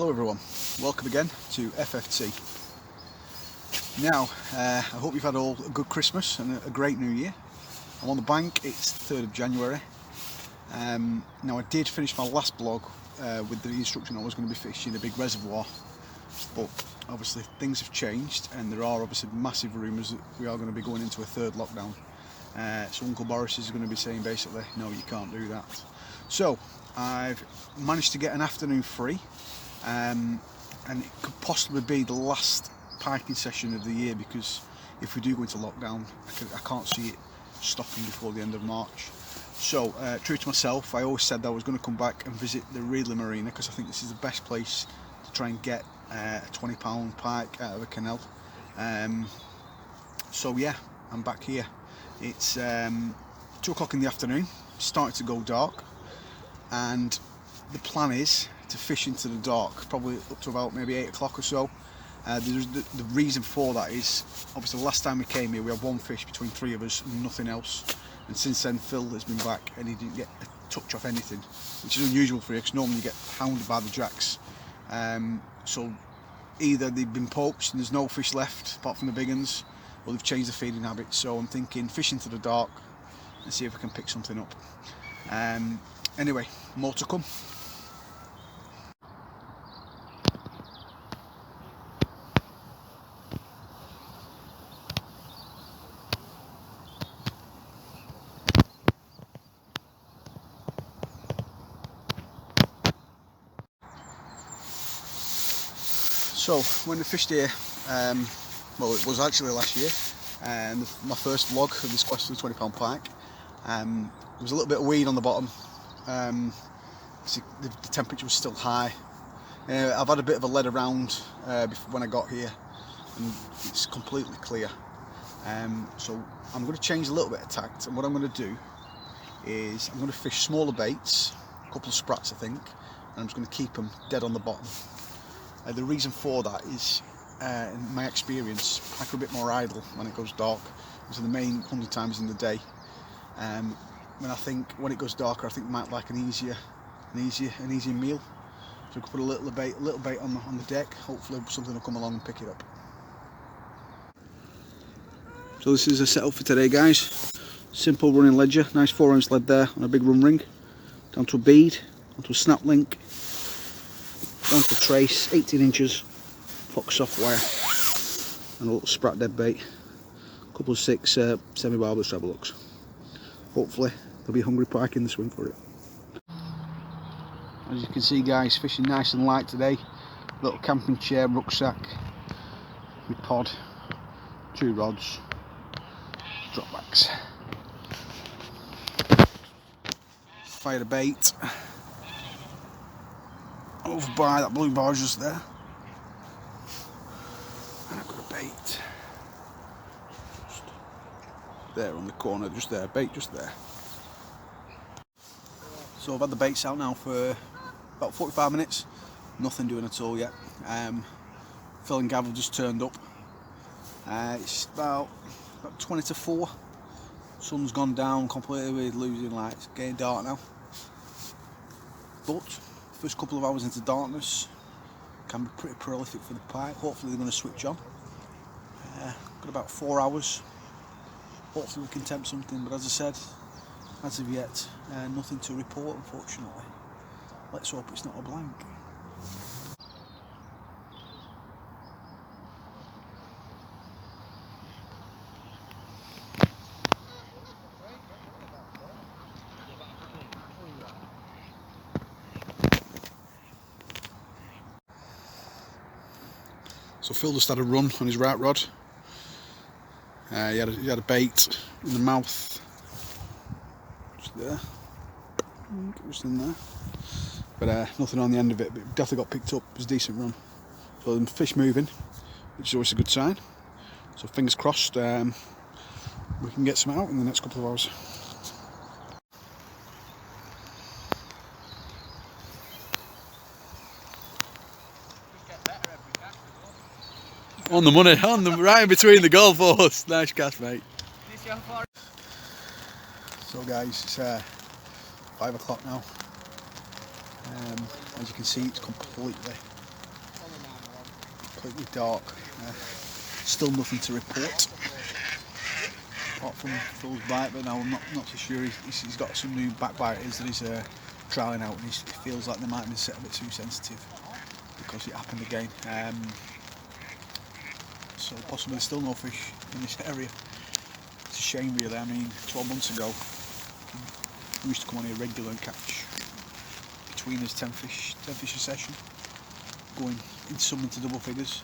Hello everyone, welcome again to FFT. Now, I hope you've had all a good Christmas and a great New Year. I'm on the bank, it's 3rd of January. Now I did finish my last blog with the instruction I was going to be fishing a big reservoir, but obviously things have changed and there are obviously massive rumours that we are going to be going into a third lockdown. So Uncle Boris is going to be saying basically, no, you can't do that. So I've managed to get an afternoon free, and it could possibly be the last piking session of the year, because if we do go into lockdown, I can't see it stopping before the end of March. So true to myself, I always said that I was going to come back and visit the Reedley Marina, because I think this is the best place to try and get a 20-pound pike out of a canal. So yeah, I'm back here. It's 2 o'clock in the afternoon, starting to go dark, and the plan is to fish into the dark, probably up to about maybe 8 o'clock or so. The reason for that is, obviously the last time we came here we had one fish between 3 of us and nothing else, and since then Phil has been back and he didn't get a touch off anything, which is unusual for you because normally you get hounded by the jacks. So either they've been poached and there's no fish left apart from the big ones, or they've changed the feeding habits. So I'm thinking fish into the dark and see if we can pick something up. Anyway, more to come. So when we fished here, well, it was actually last year, and my first vlog of this quest for the 20-pound pike. There was a little bit of weed on the bottom. The temperature was still high. I've had a bit of a lead around when I got here, and it's completely clear. So I'm going to change a little bit of tact, and what I'm going to do is I'm going to fish smaller baits, a couple of sprats I think, and I'm just going to keep them dead on the bottom. The reason for that is, in my experience, pike are a bit more idle when it goes dark. So the main 100 times in the day. When I think when it goes darker, I think we might like an easier meal. So we could put a little bait on the deck. Hopefully something will come along and pick it up. So this is a setup for today, guys. Simple running ledger, nice 4-ounce lead there on a big run ring, down to a bead, onto a snap link, down to a trace, 18 inches, fox soft wire, and a little sprat dead bait, a couple of 6 semi-barbless treble hooks. Hopefully there'll be a hungry pike in the swim for it. As you can see, guys, fishing nice and light today. Little camping chair, rucksack, my pod, 2 rods, drop backs. Fired a bait over by that blue bar just there, and I've got a bait just there on the corner, just there, bait just there. So I've had the baits out now for about 45 minutes, nothing doing at all yet. Phil and Gav have just turned up. It's about 20 to 4. Sun's gone down completely, we're losing light, it's getting dark now. But first couple of hours into darkness can be pretty prolific for the pike. Hopefully they're going to switch on. Got about 4 hours. Hopefully we can tempt something, but as I said, as of yet, nothing to report, unfortunately. Let's hope it's not a blank. So Phil just had a run on his right rod. He had a bait in the mouth, just there, just in there, but nothing on the end of it. But it definitely got picked up. It was a decent run. So the fish moving, which is always a good sign. So fingers crossed, we can get some out in the next couple of hours. On the money, right in between the goal posts. Nice cast, mate. So guys, it's 5 o'clock now. As you can see, it's completely completely dark. Still nothing to report apart from Phil's bite, but now I'm not so sure. He's got some new backbiters that he's trialling out, and he feels like they might have been set a bit too sensitive because it happened again. So possibly there's still no fish in this area. It's a shame really. I mean, 12 months ago we used to come on here regular and catch between us 10 fish a session, going in some into double figures.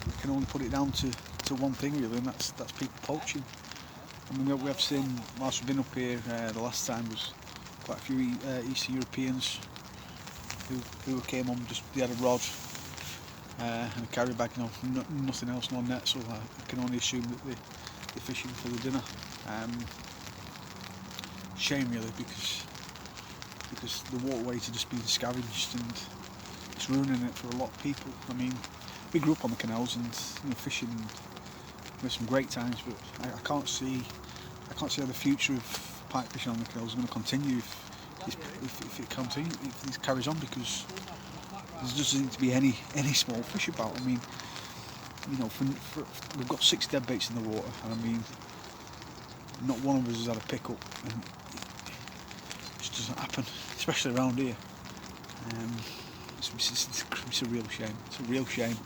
We can only put it down to one thing really, and that's people poaching. I mean, we have seen, whilst we've been up here, the last time was quite a few Eastern Europeans who came on, just they had a rod and a carry bag, you know, nothing else, no net, so I can only assume that they're fishing for the dinner. Shame really, because the waterways are just being scavenged and it's ruining it for a lot of people. I mean, we grew up on the canals and, you know, fishing, we had some great times, but I can't see how the future of pike fishing on the canals is going to continue if it continues, if this carries on, because there doesn't seem to be any small fish about. I mean, you know, we've got 6 dead baits in the water, and I mean, not one of us has had a pickup, and it just doesn't happen, especially around here. It's a real shame. It's a real shame.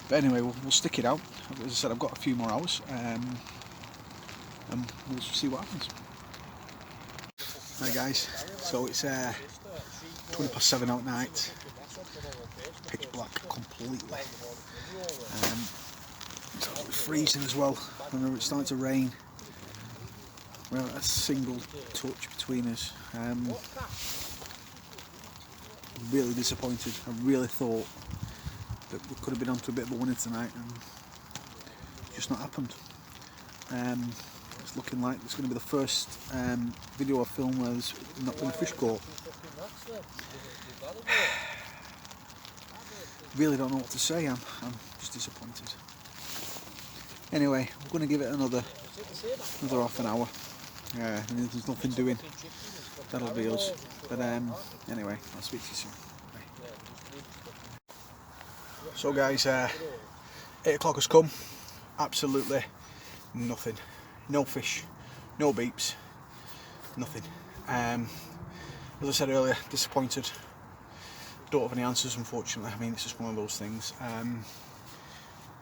But anyway, we'll stick it out. As I said, I've got a few more hours, and we'll see what happens. Right guys, so it's 20 past 7 at night. Pitch black completely. So it's freezing as well. Remember, it's starting to rain. Well, a single touch between us. Really disappointed. I really thought that we could have been on to a bit of a winner tonight, and it's just not happened. It's looking like it's going to be the first video I film where there's not been a fish caught. Really don't know what to say. I'm just disappointed. Anyway, we're going to give it another half an hour. And there's nothing doing. That'll be us. But anyway, I'll speak to you soon. Bye. So guys, 8 o'clock has come. Absolutely nothing. No fish, no beeps, nothing. As I said earlier, disappointed. Don't have any answers, unfortunately. I mean, it's just one of those things.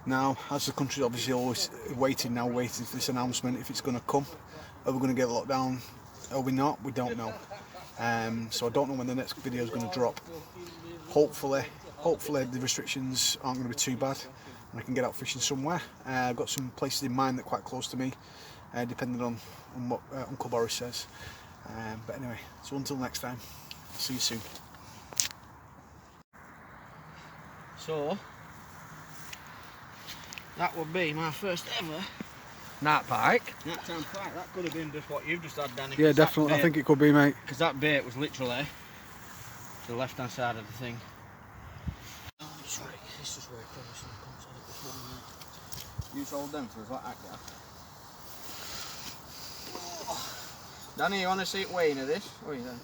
Now, as the country's obviously always waiting for this announcement, if it's going to come, are we going to get locked down? Are we not? We don't know. So I don't know when the next video is going to drop. Hopefully the restrictions aren't going to be too bad and I can get out fishing somewhere. I've got some places in mind that are quite close to me, depending on what Uncle Boris says. But anyway, so until next time, I'll see you soon. So that would be my first ever night pike. Nighttime pike. That could have been just what you've just had, Danny. Yeah, definitely. I think it could be, mate. Because that bait was literally to the left-hand side of the thing. Oh, sorry. This is where it comes from. You hold them for us like that. Danny, you want to see it weighing of this? What are you doing?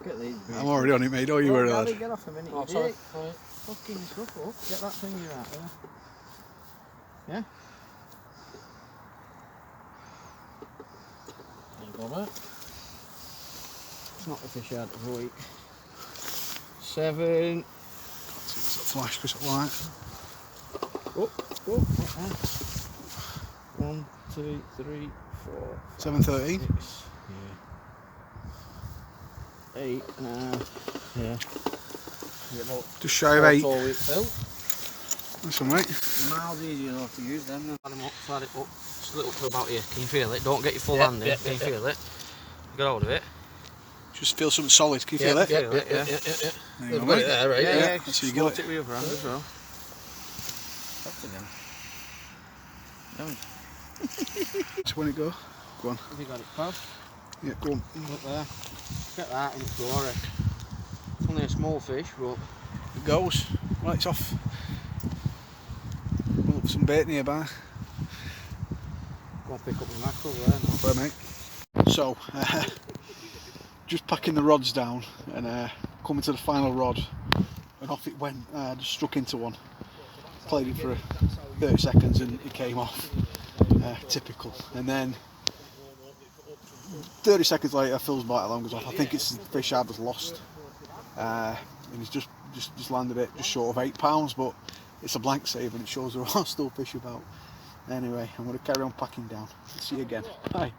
Get these. I'm already on it, mate. Don't you worry about it. Get off a minute. Oh, sorry. Fucking stuff up. Get that thing right there. Yeah? There you go, mate. It's not the fish out of the week. 7. It's a flash because of light. Up. 1, 2, 3, 4. 7:13. 6. Yeah. 8. Yeah. Just shy of 8. Phil. That's all right. Miles easier though to use them. Slide it up. Slid it up to about here. Can you feel it? Don't get your full hand in. Can you feel it? Get hold of it. Just feel something solid. Can you feel it? Yeah. There you go, got mate. it there, right? Yeah. That's how you get it. It with your hand as well. That's again. So when it go? Go on. Have you got it, pal? Yeah, go on. Look there. Get that and it's glory. It's only a small fish, but It goes. Right, it's off. We'll look for some bait nearby. go and pick up my mackerel there now. Right, mate. So, just packing the rods down and coming to the final rod, and off it went. I just struck into one, played it for 30 seconds and it came off. Typical. And then 30 seconds later, Phil's bite alarm goes off. I think it's the fish I was lost, and he's just landed it just short of £8, but it's a blank save and it shows there are still fish about. Anyway, I'm going to carry on packing down. See you again. Bye.